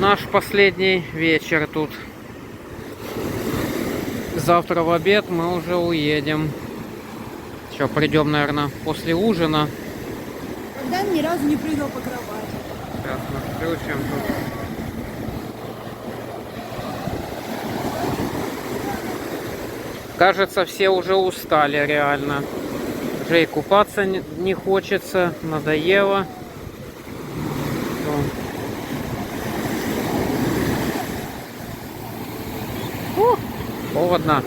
Наш последний вечер тут. Завтра в обед мы уже уедем. Что, придем, наверное, после ужина. Богдан ни разу не прыгал по кровати. Сейчас мы включим тут. Кажется, все уже устали реально. Уже и купаться не хочется, надоело. Холодно.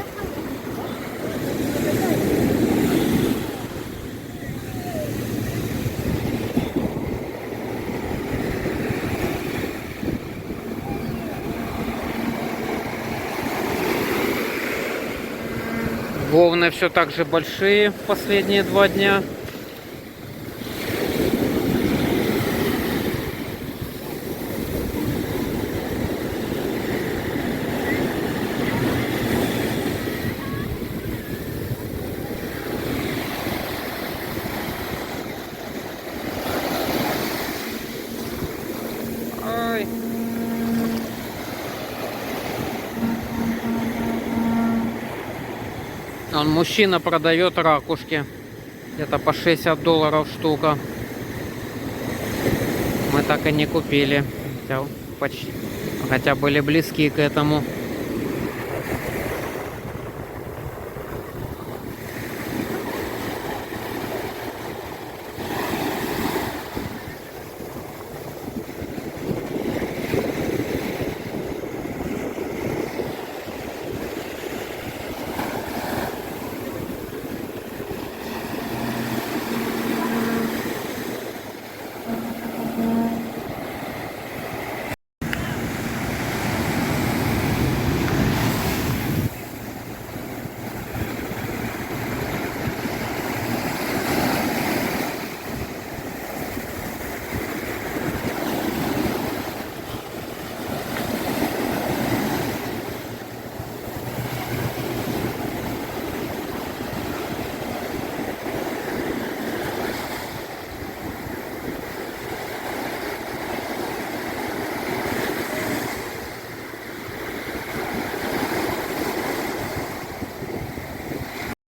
Волны все так же большие последние 2 дня. Ай. Он, мужчина, продает ракушки. Где-то по $60 штука. Мы так и не купили. Хотя были близки к этому.